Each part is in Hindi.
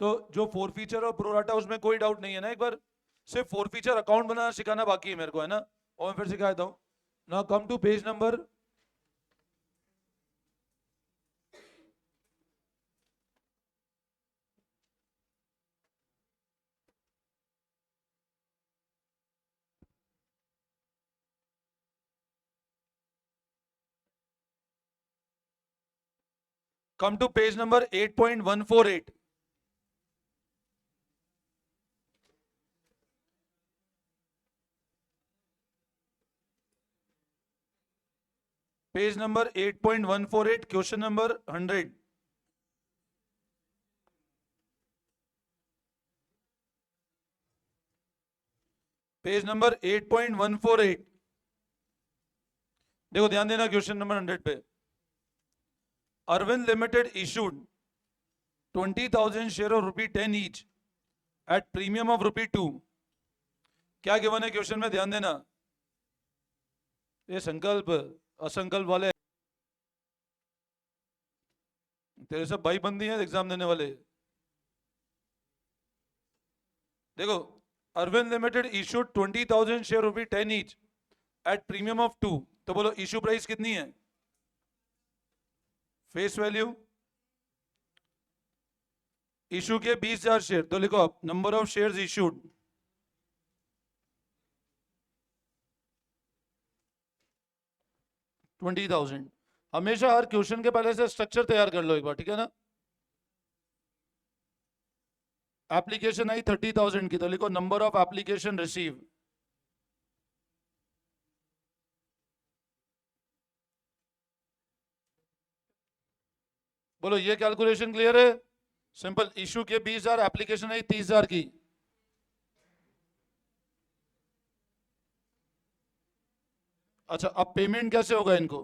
तो जो फोर फीचर और प्रोराटा उसमें कोई डाउट नहीं है ना। एक बार सिर्फ फोर फीचर अकाउंट बनाना सिखाना बाकी है मेरे को, है ना। और मैं फिर सिखा देता हूँ। Now come to page number come to page number 8.148. Page number 8.148, question number 100। Page number 8.148। देखो ध्यान देना क्वेश्चन नंबर 100 पे। Arvind limited issued 20,000 share of ₹10 each at premium of ₹2। क्या गिवन है क्वेश्चन में, ध्यान देना। ये संकल्प असंकल्प वाले तेरे सब भाई बंदी हैं एग्जाम देने वाले। देखो, Arvind limited issued 20,000 share ₹10 each at premium of 2। तो बोलो इशू प्राइस कितनी है? फेस वैल्यू इशू के 20,000 शेयर, तो लिखो आप नंबर ऑफ शेयर्स इशूड। $20,000। हमेशा हर क्वेश्चन के पहले से स्ट्रक्चर तैयार कर लो एक बार, ठीक है ना। एप्लीकेशन आई 30,000 की, तो लिखो नंबर ऑफ एप्लीकेशन रिसीव। बोलो ये कैलकुलेशन क्लियर है? सिंपल, इशू के 20,000, एप्लीकेशन आई 30,000 की। अच्छा, अब पेमेंट कैसे होगा इनको?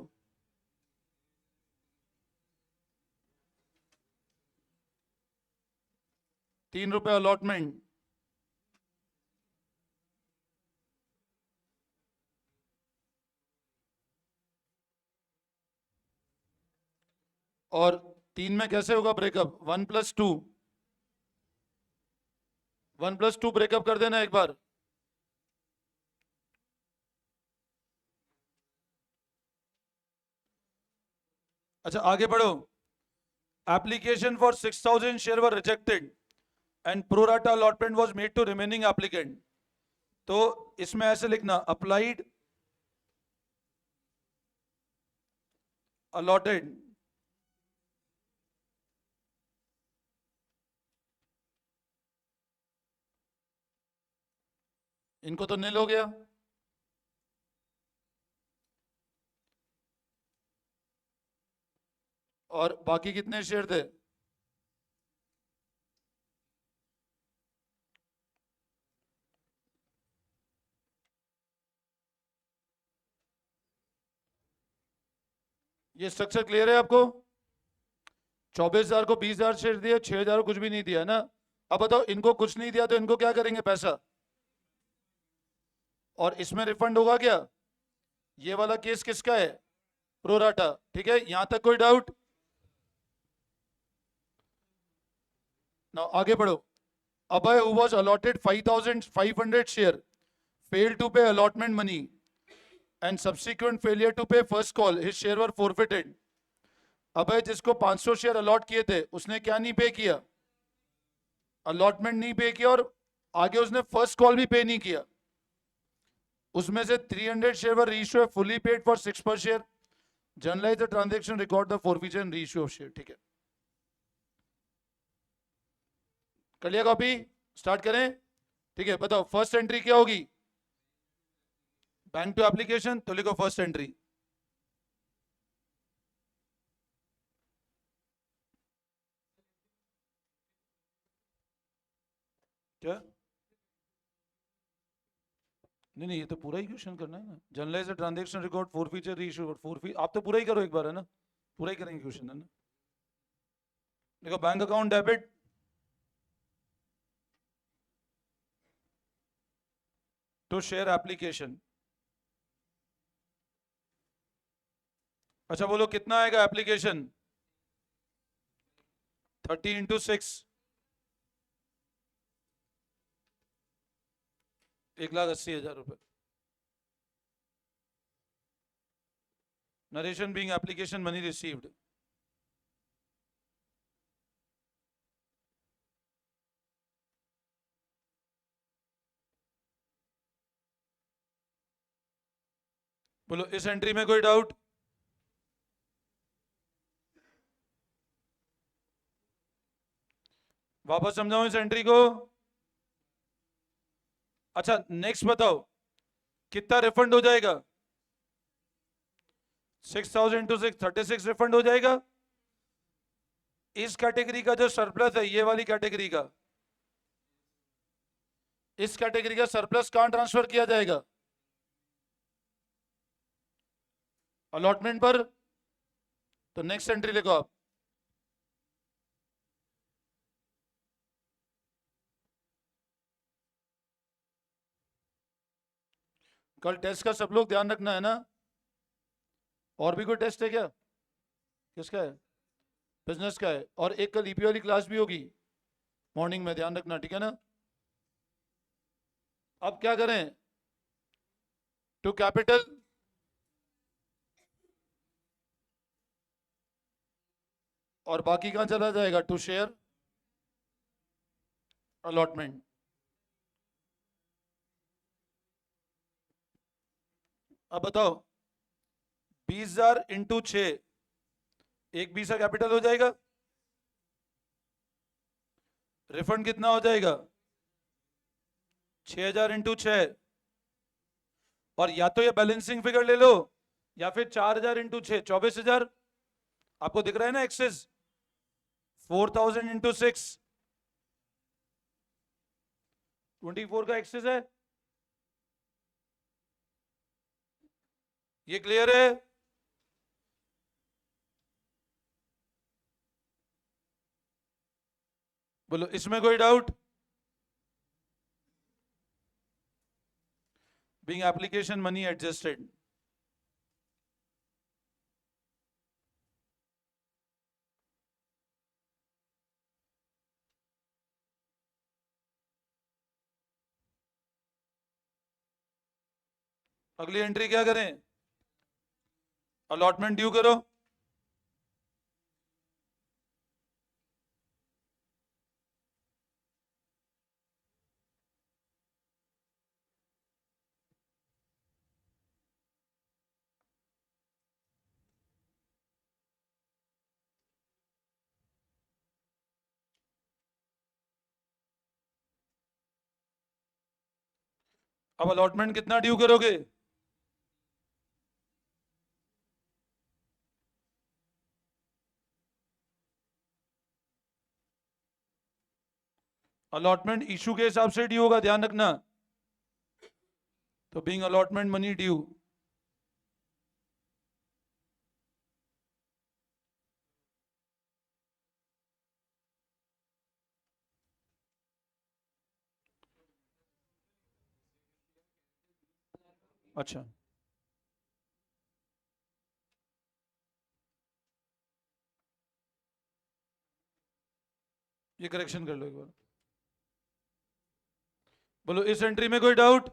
₹3 अलॉटमेंट। और 3 में कैसे होगा ब्रेकअप? 1+2, 1+2 ब्रेकअप कर देना एक बार। अच्छा आगे बढ़ो। Application for 6,000 share were rejected and pro rata allotment was made to remaining applicant. तो इसमें ऐसे लिखना, अप्लाइड अलॉटेड। इनको तो नील हो गया। और बाकी कितने शेयर थे? ये स्ट्रक्चर क्लियर है आपको? 24,000 को 20,000 शेयर दिए, 6,000 को कुछ भी नहीं दिया ना। अब बताओ इनको कुछ नहीं दिया तो इनको क्या करेंगे पैसा? और इसमें रिफंड होगा क्या? ये वाला केस किसका है? प्रोराटा। ठीक है, यहां तक कोई डाउट? ना आगे बढ़ो। अभय who was allotted 5,500 share failed to pay allotment money and subsequent failure to pay first call, his share were forfeited। अभय जिसको 500 शेयर अलॉट किए थे उसने क्या नहीं पे किया? अलॉटमेंट नहीं पे किया, और आगे उसने फर्स्ट कॉल भी पे नहीं किया। उसमें से 300 share were reissue fully paid for 6 पर share. Generalized the transaction, record the forfeiture and reissue of share. ठीक है, कर लिया कॉपी? स्टार्ट करें? ठीक है, बताओ फर्स्ट एंट्री क्या होगी? बैंक टू एप्लीकेशन, तो लिखो फर्स्ट एंट्री। क्या? नहीं नहीं, ये तो पूरा ही क्वेश्चन करना है ना। Journalise transaction record forfeiture reissue forfeit, आप तो पूरा ही करो एक बार, है ना। पूरा ही करेंगे क्वेश्चन, है ना। देखो bank account debit to share application. अच्छा बोलो कितना आएगा एप्लीकेशन? 30 × 6, 1,80,000 रुपए. Narration being application money received. बोलो इस एंट्री में कोई डाउट? वापस समझाऊं इस एंट्री को? अच्छा नेक्स्ट बताओ कितना रिफंड हो जाएगा? 6,000 into 6 36 रिफंड हो जाएगा. इस कैटेगरी का जो सरप्लस है, ये वाली कैटेगरी का, इस कैटेगरी का सरप्लस कहां ट्रांसफर किया जाएगा? अलॉटमेंट पर. तो नेक्स्ट एंट्री लिखो आप. कल टेस्ट का सब लोग ध्यान रखना है ना? और भी कोई टेस्ट है क्या? किसका है? बिजनेस का है. और एक कल ईपी वाली क्लास भी होगी मॉर्निंग में, ध्यान रखना, ठीक है ना? अब क्या करें? टू कैपिटल और बाकी कहां चला जाएगा? To share allotment. अब बताओ 20,000 इंटू 6, एक 20 का कैपिटल हो जाएगा. रिफंड कितना हो जाएगा? 6,000 इंटू 6. और या तो ये बैलेंसिंग फिगर ले लो या फिर 4,000 इंटू 6, 24,000. आपको दिख रहा है ना एक्सेस? 4,000 इंटू 6, 24 का एक्सेस है. ये क्लियर है? बोलो इसमें कोई doubt? Being application money adjusted. अगली एंट्री क्या करें? अलॉटमेंट ड्यू करो. अब अलॉटमेंट कितना ड्यू करोगे? अलॉटमेंट इशू के हिसाब से ड्यू होगा, ध्यान रखना. तो बीइंग अलॉटमेंट मनी ड्यू. अच्छा ये करेक्शन कर लो एक बार. बोलो इस एंट्री में कोई डाउट?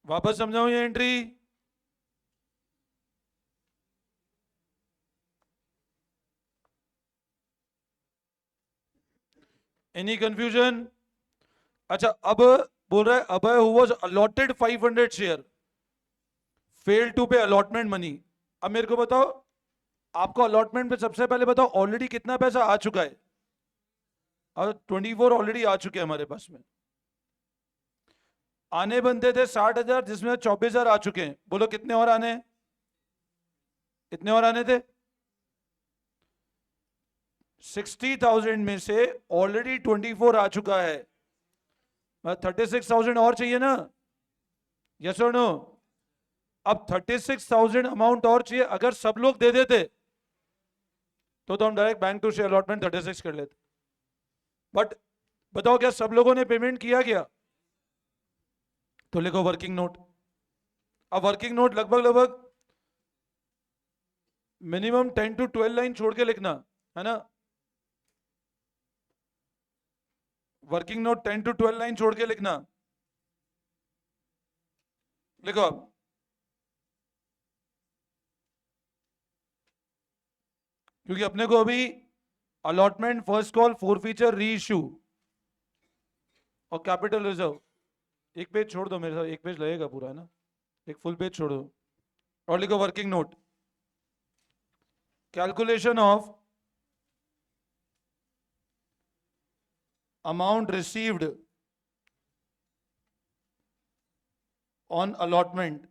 वापस समझाऊं ये एंट्री? Any confusion? अच्छा अब बोल रहा है Abhay who was allotted 500 share fail to pay allotment money. अब मेरे को बताओ, आपको अलॉटमेंट पे सबसे पहले बताओ ऑलरेडी कितना पैसा आ चुका है? और 24 ऑलरेडी आ चुके हैं हमारे पास में. आने बनते थे 60,000 जिसमें 24,000 आ चुके हैं. बोलो कितने और आने? इतने और आने थे. 60,000 में से ऑलरेडी 24 आ चुका है. 36,000 और चाहिए ना? यस और नो? अब 36,000 अमाउंट और चाहिए. अगर सब लोग दे देते तो हम direct bank to share allotment 36 कर लेते. बट बताओ क्या सब लोगों ने पेमेंट किया क्या? तो लिखो वर्किंग नोट. अब वर्किंग नोट लगभग लगभग मिनिमम 10 to 12 लाइन छोड़ के लिखना है ना. वर्किंग नोट 10 to 12 लाइन छोड़ के लिखना, लिखो अब। क्योंकि अपने को अभी allotment, first call, four feature, री इशू और कैपिटल रिजर्व, एक पेज छोड़ दो मेरे साथ, एक पेज लगेगा पूरा, है ना, एक फुल पेज छोड़ो और लिखो working note, calculation of amount received on allotment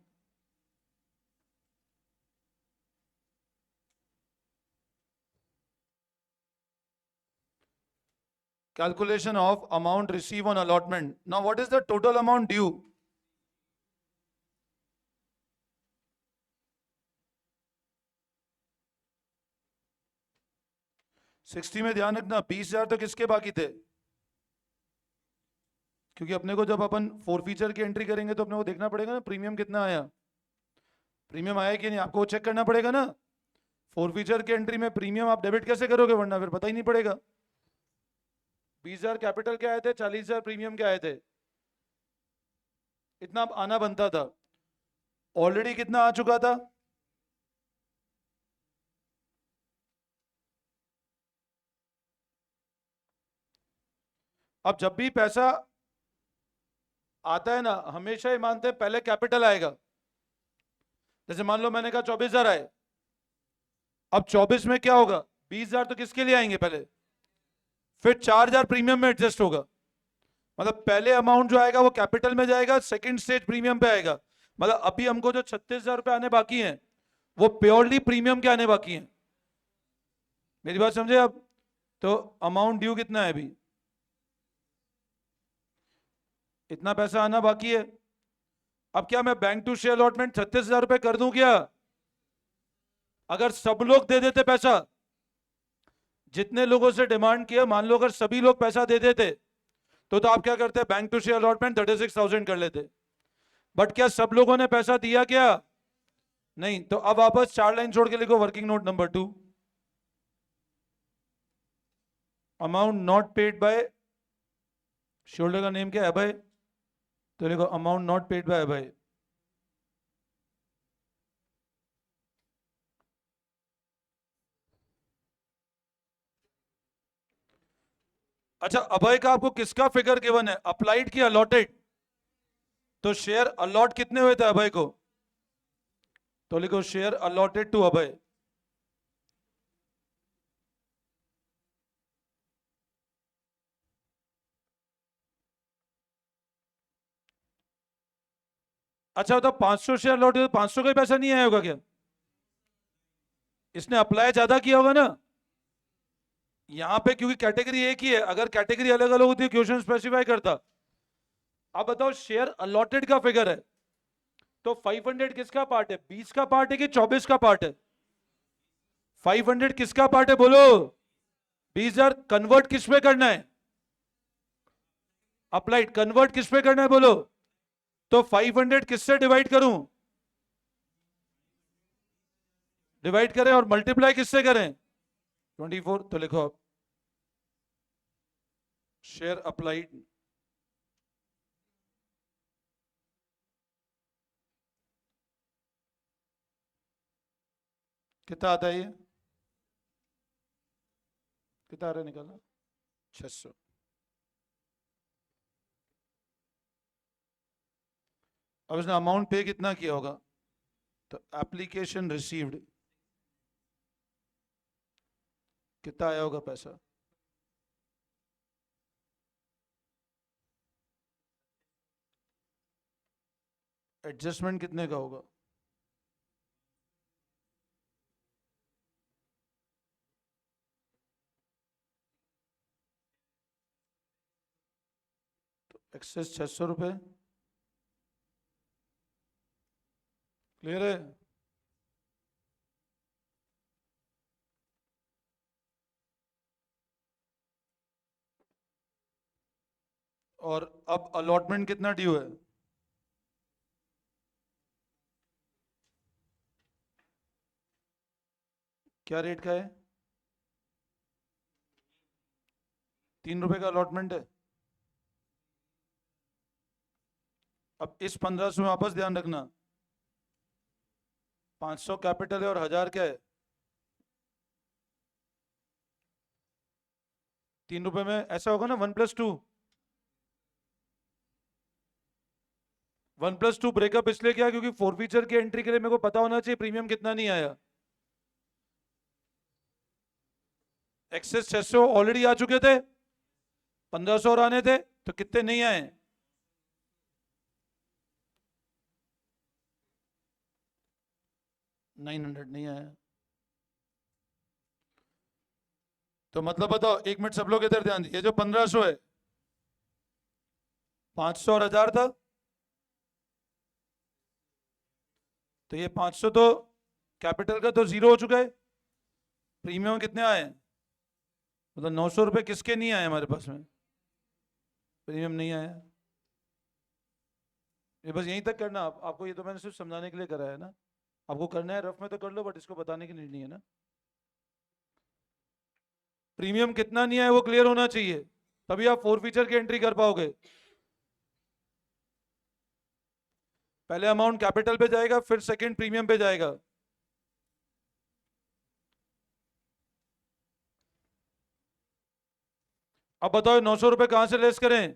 calculation of amount received on allotment. Now what is the total amount due? Sixty में ध्यान रखना, 20,000 तो किसके बाकी थे? क्योंकि अपने को जब अपन फोर फीचर की एंट्री करेंगे तो अपने को देखना पड़ेगा ना प्रीमियम कितना आया, प्रीमियम आया कि नहीं, आपको चेक करना पड़ेगा ना। फोर फीचर की एंट्री में प्रीमियम आप डेबिट कैसे करोगे, वरना फिर पता ही नहीं पड़ेगा। 20,000 कैपिटल के आए थे, 40,000 प्रीमियम के आए थे, इतना आना बनता था। ऑलरेडी कितना आ चुका था? अब जब भी पैसा आता है ना, हमेशा ही मानते हैं पहले कैपिटल आएगा। जैसे मान लो मैंने कहा 24,000 आए, अब 24 में क्या होगा, 20,000 तो किसके लिए आएंगे पहले, फिर 4,000 प्रीमियम में एडजस्ट होगा। मतलब पहले अमाउंट जो आएगा वो कैपिटल में जाएगा, सेकंड स्टेज प्रीमियम पे आएगा। मतलब अभी हमको जो 36,000 रुपए आने बाकी हैं वो प्योरली प्रीमियम के आने बाकी हैं। मेरी बात समझे आप? तो अमाउंट ड्यू कितना है अभी, इतना पैसा आना बाकी है। अब क्या मैं बैंक टू शेयर अलॉटमेंट 36,000 रुपए कर दूं क्या? अगर सब लोग दे देते पैसा, जितने लोगों से डिमांड किया, मान लो अगर सभी लोग पैसा दे देते तो आप क्या करते, बैंक टू शेयर अलॉटमेंट 36,000 कर लेते। बट क्या सब लोगों ने पैसा दिया क्या? नहीं। तो अब वापस 4 लाइन छोड़ के लिखो working note number 2, amount not paid by, shoulder का नेम क्या है, अभय, तो लिखो अमाउंट नॉट पेड बाय अभय। अच्छा, अभय का आपको किसका फिगर गिवन है, अप्लाइड की अलॉटेड? तो शेयर अलॉट कितने हुए थे अभय को, तो लिखो शेयर अलॉटेड टू अभय। अच्छा बताओ, 500 शेयर अलॉट हुए, 500 का ही पैसा नहीं आया होगा क्या? इसने अप्लाई ज्यादा किया होगा ना यहां पे, क्योंकि कैटेगरी एक ही है। अगर कैटेगरी अलग अलग होती क्वेश्चन स्पेसिफाई करता। अब बताओ, शेयर अलॉटेड का फिगर है तो 500 किसका पार्ट है, 20 का पार्ट है कि 24 का पार्ट है? 500 किसका पार्ट है बोलो? 20,000 कन्वर्ट किस पे करना है, अप्लाइड, कन्वर्ट किस पे करना है बोलो? तो 500 किससे डिवाइड करूं, डिवाइड करें और मल्टीप्लाई किससे करें, 24। तो लिखो आप शेयर अप्लाइड कितना आता है, ये कितना आ रहा है निकालना, 600। अब इसने अमाउंट पे कितना किया होगा, तो एप्लीकेशन रिसीव्ड कितना आया होगा पैसा, एडजस्टमेंट कितने का होगा, तो एक्सेस 600 रुपए। क्लियर है? और अब अलॉटमेंट कितना ड्यू है, क्या रेट का है, 3 रुपए का अलॉटमेंट है। अब इस 1500 में वापस ध्यान रखना, 500 कैपिटल है और 1000 क्या है, 3 रुपए में ऐसा होगा ना, 1+2, 1+2 ब्रेकअप इसलिए क्या, क्योंकि फोरफीचर की एंट्री के लिए मेरे को पता होना चाहिए प्रीमियम कितना नहीं आया। एक्सेस 600 ऑलरेडी आ चुके थे, 1500 और आने थे, तो कितने नहीं आए, 900 नहीं आया। तो मतलब बताओ, 1 मिनट सब लोग इधर ध्यान दीजिए, ये जो 1500 है, 500 और 1000 था, तो ये 500 तो कैपिटल का तो 0 हो चुका है, प्रीमियम कितने आए, मतलब 900 रुपए किसके नहीं आए हमारे पास में, प्रीमियम नहीं आया। ये बस यहीं तक करना, आपको ये तो मैंने सिर्फ समझाने के लिए करा है ना, आपको करना है रफ में तो कर लो, बट इसको बताने के लिए नहीं है ना। प्रीमियम कितना नहीं आया वो क्लियर होना चाहिए, तभी आप फोरफीचर की एंट्री कर पाओगे। पहले अमाउंट कैपिटल पे जाएगा, फिर सेकंड प्रीमियम पे जाएगा। अब बताओ 900 रुपए कहां से लेस करें,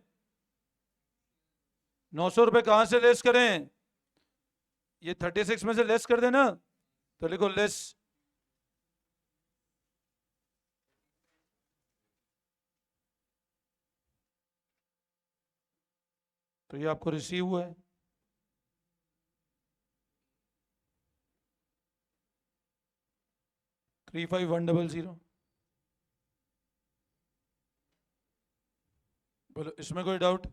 900 रुपए कहां से लेस करें, ये 36 में से लेस कर देना, तो लिखो लेस, तो ये आपको रिसीव हुआ है। थ्री 5,100। बोलो इसमें कोई डाउट,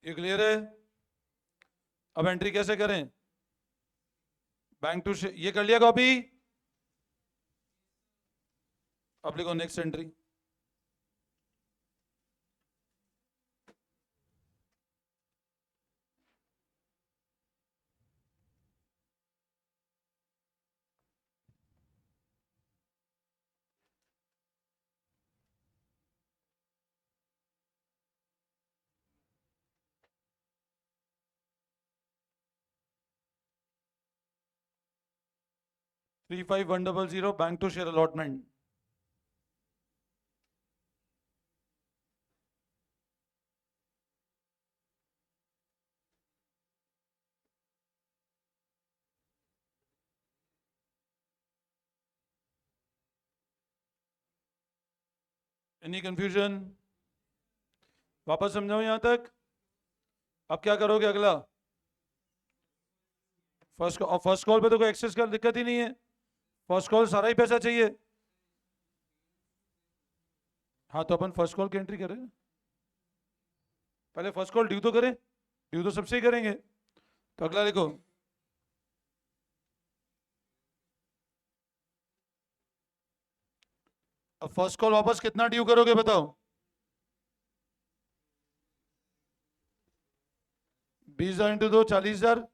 ये क्लियर है। अब एंट्री कैसे करें, बैंक टू, ये कर लिया कॉपी, अब लिखो next entry. Three 5,100 bank to share allotment. Any confusion, वापस समझाओ यहां तक। अब क्या करोगे अगला, फर्स्ट कॉल पे तो कोई एक्सेस का दिक्कत ही नहीं है, फर्स्ट कॉल सारा ही पैसा चाहिए। हाँ तो अपन फर्स्ट कॉल की एंट्री करें, पहले फर्स्ट कॉल ड्यू तो करें, ड्यू तो सबसे ही करेंगे, तो अगला लिखो, अब फर्स्ट कॉल वापस कितना ड्यू करोगे बताओ, 20,000 इंटू 2, 40,000,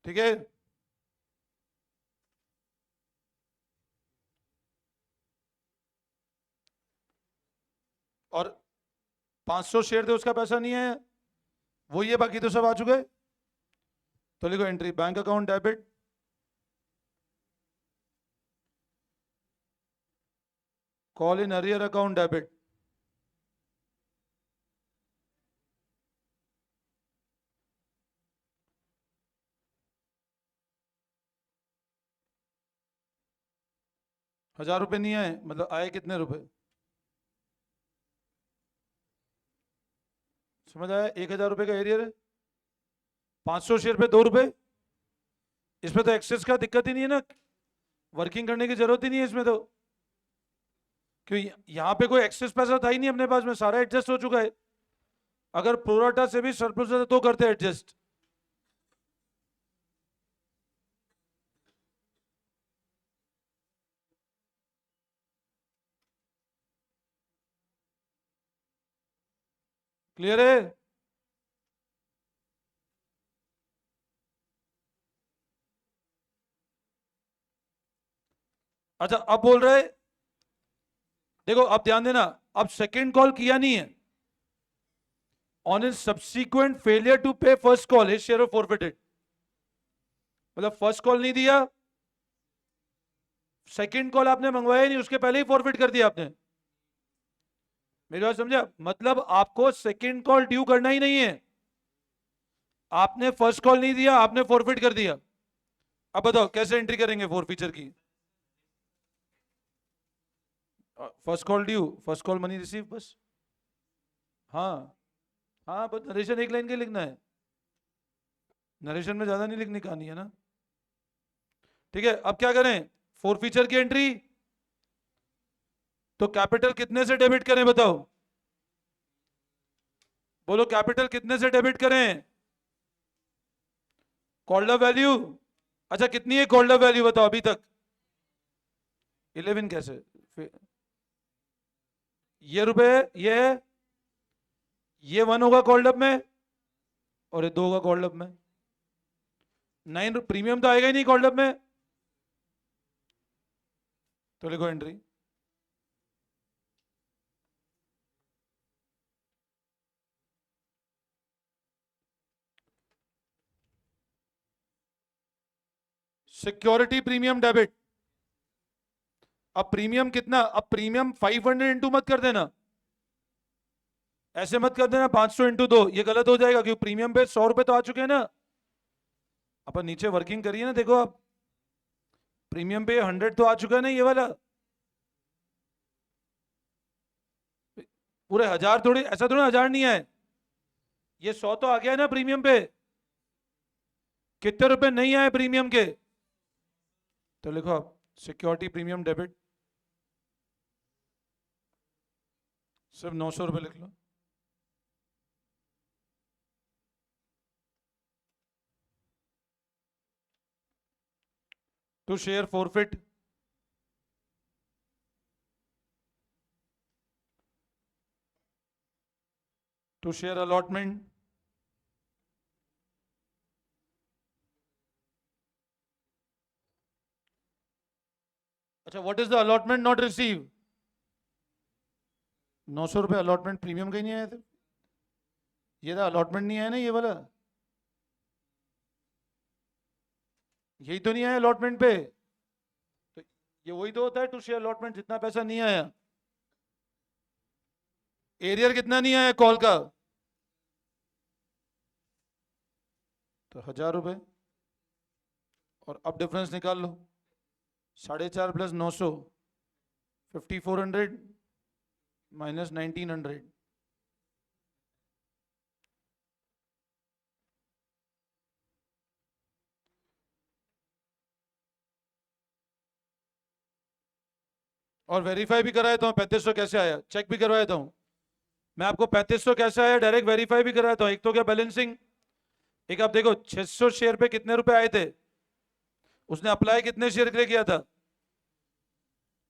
ठीक है। और 500 शेयर थे उसका पैसा नहीं है, वो ये बाकी तो सब आ चुके, तो लिखो entry bank account debit, call in arrear account debit, ₹1,000 नहीं आए, मतलब आए कितने रुपए, समझ आया, ₹1,000 का एरियर है, 500 शेयर पे 2 रुपए, इसमें तो एक्सेस का दिक्कत ही नहीं है ना, वर्किंग करने की जरूरत ही नहीं है इसमें तो, क्योंकि यहां पे कोई एक्सेस पैसा था ही नहीं अपने पास में, सारा एडजस्ट हो चुका है। अगर प्रोराटा से भी सरप्लस है तो करते एडजस्ट, क्लियर है? अच्छा अब बोल रहे, देखो अब ध्यान देना, अब सेकंड कॉल किया नहीं है, on is subsequent failure to pay first call his share forfeited, मतलब फर्स्ट कॉल नहीं दिया, सेकंड कॉल आपने मंगवाया नहीं, उसके पहले ही फॉरफिट कर दिया आपने। मेरी बात समझा? मतलब आपको सेकंड कॉल ड्यू करना ही नहीं है, आपने फर्स्ट कॉल नहीं दिया, आपने फॉरफिट कर दिया। अब बताओ कैसे एंट्री करेंगे फोर फीचर की? First call due, first call money receive, बस। हाँ हाँ, बस नरेशन एक लाइन के लिखना है, नरेशन में ज्यादा नहीं लिखनी कहानी है ना। ठीक है, अब क्या करें? फोर फीचर की एंट्री, तो कैपिटल कितने से डेबिट करें बताओ? बोलो कैपिटल कितने से डेबिट करें? कॉल्ड अप वैल्यू, अच्छा कितनी है कॉल्ड अप वैल्यू बताओ अभी तक? 11 कैसे? ये रुपए, ये 1 होगा कॉल्ड अप में, और ये 2 होगा कॉल्ड अप में। 9 प्रीमियम तो आएगा ही नहीं कॉल्ड अप में, तो लिखो एंट्री। सिक्योरिटी प्रीमियम डेबिट, अब प्रीमियम कितना? अब प्रीमियम 500 इंटू मत कर देना, ऐसे मत कर देना 500 इंटू 2, ये गलत हो जाएगा, क्योंकि प्रीमियम पे 100 रुपए तो आ चुके हैं ना। अपन नीचे वर्किंग करिए ना, देखो आप प्रीमियम पे 100 तो आ चुका है ना, ये वाला पूरे 1000 थोड़ी, ऐसा थोड़ा 1000 नहीं आए, ये 100 तो आ गया है ना प्रीमियम पे। कितने रुपए नहीं आए प्रीमियम के? तो लिखो आप सिक्योरिटी प्रीमियम डेबिट, सिर्फ 900 रुपए लिख लो। To share forfeit, to share allotment, अच्छा what is the allotment not receive? 900 रुपए अलॉटमेंट प्रीमियम का ही नहीं आया था, ये था अलॉटमेंट नहीं आया ना, ये वाला यही तो नहीं आया अलॉटमेंट पे, तो ये वही तो होता है टू शेयर अलॉटमेंट, जितना पैसा नहीं आया। एरियर कितना नहीं आया कॉल का? तो 1000 रुपए, और अब डिफरेंस निकाल लो, 4.5 प्लस 900, 5400 माइनस 1900, और वेरीफाई भी कराया था 3500 कैसे आया, चेक भी करवाया था। मैं आपको 3500 कैसे आया डायरेक्ट वेरीफाई भी कराया था। एक तो क्या बैलेंसिंग, एक आप देखो 600 शेयर पे कितने रुपए आए थे, उसने अप्लाई कितने शेयर के लिए किया था,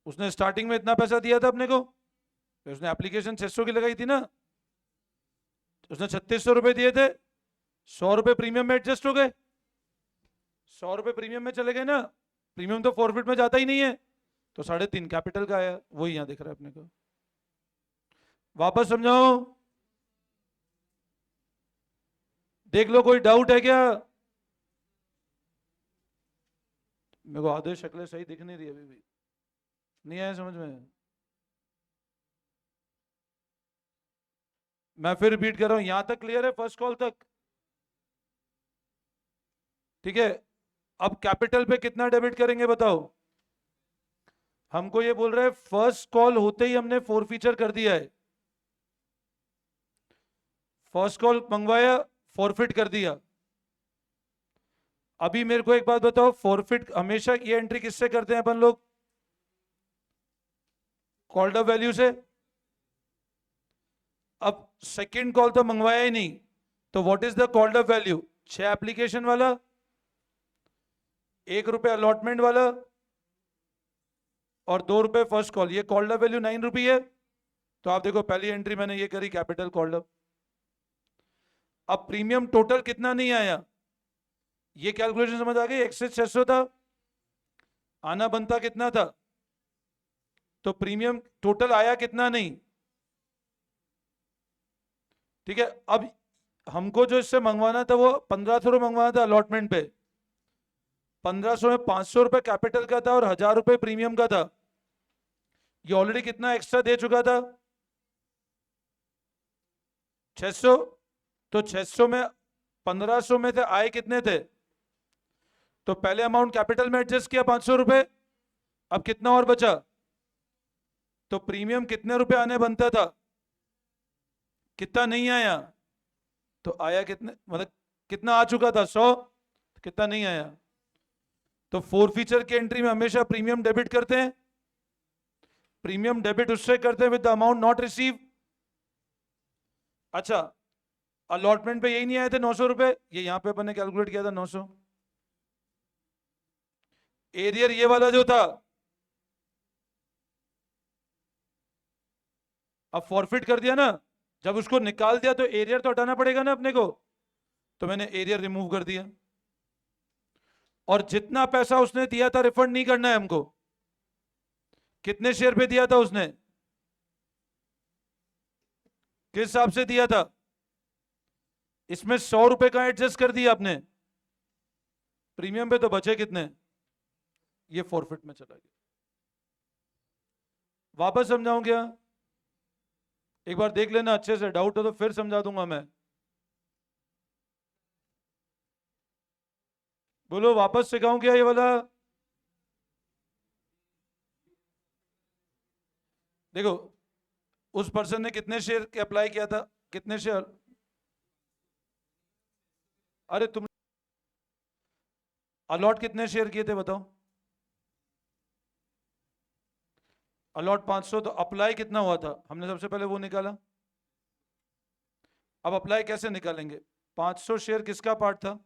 उसने स्टार्टिंग में इतना पैसा दिया था अपने को, तो उसने एप्लीकेशन 600 की लगाई थी ना, उसने 3600 रुपए दिए थे, 100 रुपए प्रीमियम में एडजस्ट हो गए, 100 रुपए प्रीमियम में चले गए ना, प्रीमियम तो फॉरफिट में जाता ही नहीं है, तो 3.5 कैपिटल का आया, वही यहां दिख रहा है अपने को। वापस समझाओ, देख लो कोई डाउट है क्या? मेरे को आधे शक्लें सही दिख नहीं रही अभी भी, नहीं आया समझ में? मैं फिर रिपीट कर रहा हूं, यहां तक क्लियर है फर्स्ट कॉल तक? ठीक है, अब कैपिटल पे कितना डेबिट करेंगे बताओ? हमको ये बोल रहे हैं फर्स्ट कॉल होते ही हमने फोर फीचर कर दिया है, फर्स्ट कॉल मंगवाया, फॉरफिट कर दिया। अभी मेरे को एक बात बताओ, फॉरफिट हमेशा ये एंट्री किससे करते हैं अपन लोग? कॉल्ड अप वैल्यू से। अब सेकंड कॉल तो मंगवाया ही नहीं, तो what is the called up value? 6 application वाला, 1 रुपए अलॉटमेंट वाला, और 2 रुपए फर्स्ट कॉल, ये कॉल्ड अप वैल्यू 9 रुपये है। तो आप देखो पहली एंट्री मैंने ये करी कैपिटल कॉल्ड अप, अब प्रीमियम टोटल कितना नहीं आया, ये कैलकुलेशन समझ आ गई। एक्सेस 600 था, आना बनता कितना था, तो प्रीमियम टोटल आया कितना नहीं। ठीक है, अब हमको जो इससे मंगवाना था वो 1500 रुपये मंगवाना था अलॉटमेंट पे। 1500 में 500 रुपए कैपिटल का था और 1000 रुपए प्रीमियम का था। ये ऑलरेडी कितना एक्स्ट्रा दे चुका था, 600। तो 600 में 1500 में से आए कितने थे, तो पहले अमाउंट कैपिटल में एडजस्ट किया 500 रुपए, अब कितना और बचा, तो प्रीमियम कितने रुपए आने बनता था, कितना नहीं आया, तो आया कितने, मतलब कितना आ चुका था 100, कितना नहीं आया। तो फोर फीचर की एंट्री में हमेशा प्रीमियम डेबिट करते हैं, प्रीमियम डेबिट उससे करते हैं with the amount not receive. अच्छा, अलॉटमेंट पे यही नहीं आए थे 900 रुपए, ये यहां पे अपन ने कैलकुलेट किया था 900। एरियर ये वाला जो था, अब फॉरफिट कर दिया ना, जब उसको निकाल दिया तो एरियर तो हटाना पड़ेगा ना अपने को, तो मैंने एरियर रिमूव कर दिया। और जितना पैसा उसने दिया था रिफंड नहीं करना है हमको। कितने शेयर पे दिया था उसने, किस हिसाब से दिया था, इसमें 100 रुपए का एडजस्ट कर दिया आपने, प्रीमियम पे तो बचे कितने, ये फॉरफिट में चला गया। वापस समझाऊं क्या, एक बार देख लेना अच्छे से, डाउट हो तो फिर समझा दूंगा मैं। बोलो वापस सिखाऊं क्या ये वाला। देखो, उस पर्सन ने कितने शेयर के अप्लाई किया था, कितने शेयर, अरे तुम अलॉट कितने शेयर किए थे बताओ, अलॉट 500, तो अप्लाई कितना हुआ था, हमने सबसे पहले वो निकाला। अब अप्लाई कैसे निकालेंगे, 500 शेयर किसका पार्ट था,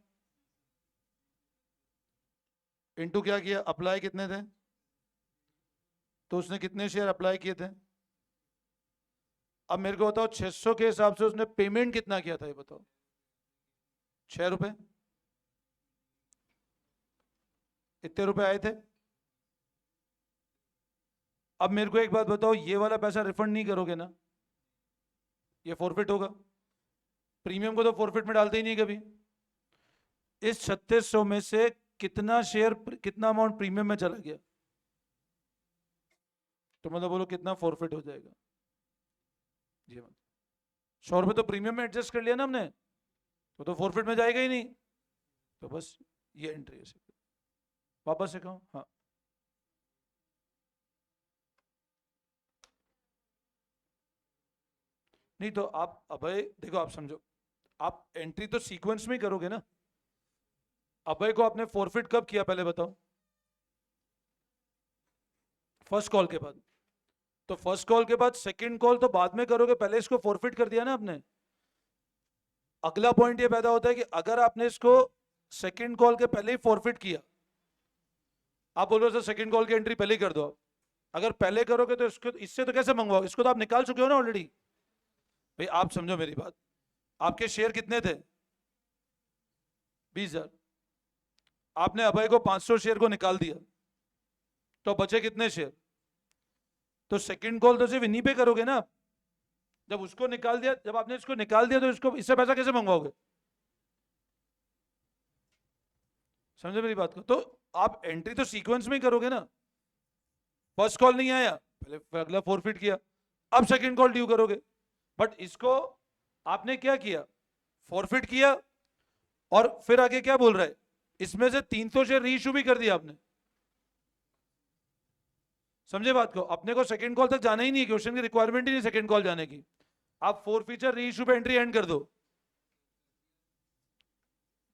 इनटू क्या किया, अप्लाई कितने थे, तो उसने कितने शेयर अप्लाई किए थे। अब मेरे को बताओ 600 के हिसाब से उसने पेमेंट कितना किया था, ये बताओ, 6 रुपए, इतने रुपए आए थे। अब मेरे को एक बात बताओ, ये वाला पैसा रिफंड नहीं करोगे ना, ये फॉरफिट होगा। प्रीमियम को तो फॉरफिट में डालते ही नहीं कभी। इस 3600 में से कितना शेयर, कितना अमाउंट प्रीमियम में चला गया, तो मतलब बोलो कितना फॉरफिट हो जाएगा। जी 100 रुपए तो प्रीमियम में एडजस्ट कर लिया ना हमने, तो फॉरफिट में जाएगा ही नहीं। तो बस ये एंट्री है, वापस से कहूं, हाँ नहीं तो आप अभय देखो, आप समझो, आप एंट्री तो सीक्वेंस में ही करोगे ना। अभय को आपने फॉरफिट कब किया पहले बताओ, फर्स्ट कॉल के बाद, तो फर्स्ट कॉल के बाद सेकंड कॉल तो बाद में करोगे, पहले इसको फॉरफिट कर दिया ना आपने। अगला पॉइंट ये पैदा होता है कि अगर आपने इसको सेकंड कॉल के पहले ही फॉरफिट किया, आप बोल रहे हो सर सेकंड कॉल की एंट्री पहले ही कर दो आप, अगर पहले करोगे तो इसको, इससे तो कैसे मंगवाओ, इसको तो आप निकाल चुके हो ना ऑलरेडी। भाई आप समझो मेरी बात, आपके शेयर कितने थे, 20,000, आपने अभय को 500 शेयर को निकाल दिया, तो बचे कितने शेयर, तो सेकंड कॉल तो सिर्फ इन्हीं पे करोगे ना। जब उसको निकाल दिया, जब आपने इसको निकाल दिया, तो इसको इससे पैसा कैसे मंगवाओगे, समझे मेरी बात को। तो आप एंट्री तो सीक्वेंस में ही करोगे ना। फर्स्ट कॉल नहीं आया, पहले अगला फॉरफिट किया, अब सेकंड कॉल ड्यू करोगे। बट इसको आपने क्या किया, फॉरफिट किया, और फिर आगे क्या बोल रहा है, इसमें से 300 शेयर रीइश्यू भी कर दिया आपने। समझे बात को, अपने को सेकंड कॉल तक जाना ही नहीं है, क्वेश्चन की रिक्वायरमेंट ही नहीं सेकंड कॉल जाने की। आप फोर फीचर रीइश्यू पे एंट्री एंड कर दो,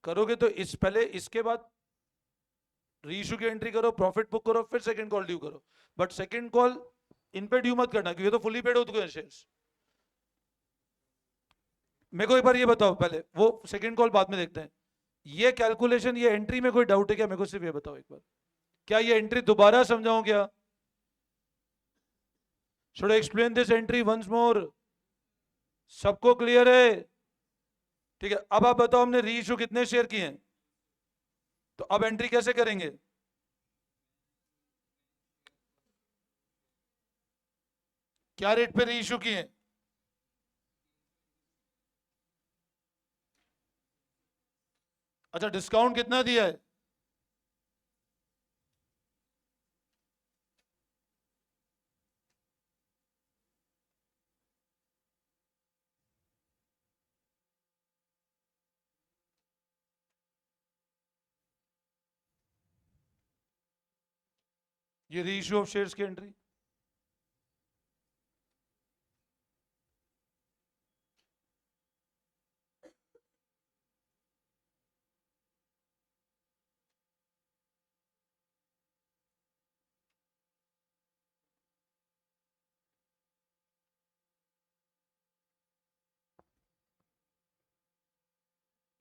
करोगे तो इस पहले, इसके बाद रीइश्यू की एंट्री करो, प्रॉफिट बुक करो, फिर सेकंड कॉल ड्यू करो। बट सेकंड कॉल इन पे ड्यू मत करना, क्योंकि तो फुली पेड हो चुके हैं शेयर्स। मेरे को एक बार ये बताओ, पहले वो सेकंड कॉल बाद में देखते हैं, ये कैलकुलेशन, ये एंट्री में कोई डाउट है क्या, मेरे को सिर्फ ये बताओ एक बार, क्या ये एंट्री दोबारा समझाऊं क्या, should I explain this entry once more, सबको क्लियर है, ठीक है, अब आप बताओ हमने री इशू कितने शेयर किए हैं, तो अब एंट्री कैसे करेंगे? क्या रेट पे री इशू किए? अच्छा, डिस्काउंट कितना दिया है? ये री इशू ऑफ शेयर्स की एंट्री।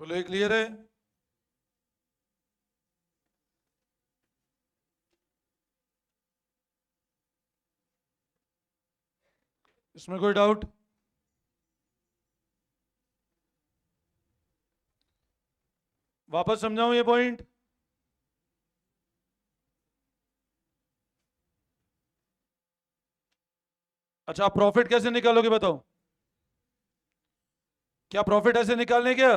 बोलो, ये क्लियर है? इसमें कोई डाउट? वापस समझाऊं ये पॉइंट? अच्छा, आप प्रॉफिट कैसे निकालोगे बताओ? क्या प्रॉफिट ऐसे निकालने क्या?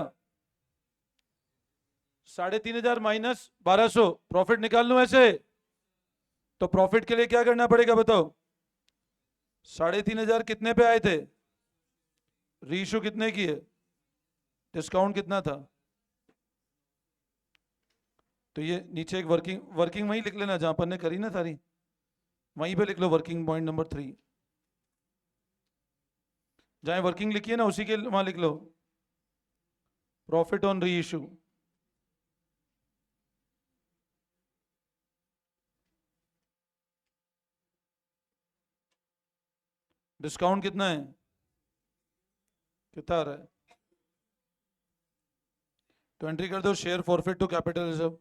3,500 माइनस 1,200 प्रॉफिट निकाल लूं ऐसे? तो प्रॉफिट के लिए क्या करना पड़ेगा बताओ? 3,500 कितने पे आए थे? रीशू कितने की है? डिस्काउंट कितना था? तो ये नीचे एक वर्किंग वर्किंग वहीं लिख लेना जहां पर ने करी ना सारी, वहीं पे लिख लो वर्किंग पॉइंट नंबर 3। जहां वर्किंग लिखी है ना उसी के वहां लिख लो profit on reissue. Discount कितना है? कितना आ रहा है? तो एंट्री कर दो share forfeit to capital reserve.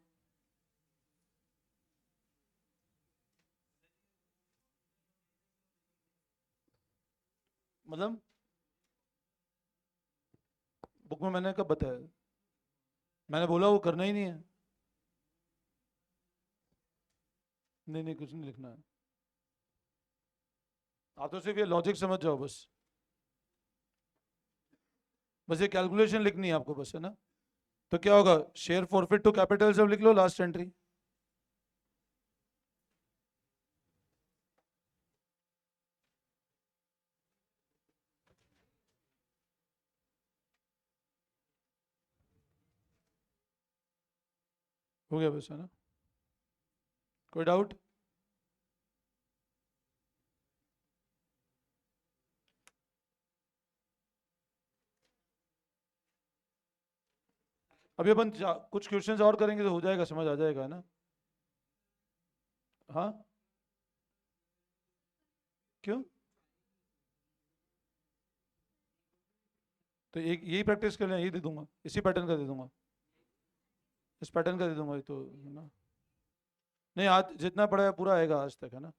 मतलब बुक में मैंने कब बताया? मैंने बोला वो करना ही नहीं है। नहीं नहीं, कुछ नहीं लिखना है। आप तो सिर्फ ये लॉजिक समझ जाओ बस। बस ये कैलकुलेशन लिखनी है आपको बस, है ना? तो क्या होगा? Share forfeit to capital reserve लिख लो लास्ट एंट्री। हो गया बस, है ना? कोई डाउट? अभी अपन कुछ क्वेश्चंस और करेंगे तो हो जाएगा, समझ आ जाएगा, है ना? हाँ, क्यों? तो एक यही प्रैक्टिस कर लें, यही दे दूंगा, इसी पैटर्न का दे दूंगा, इस पैटर्न का दे दूंगा, ये तो है ना? नहीं, आज जितना पढ़ा है पूरा आएगा आज तक, है ना?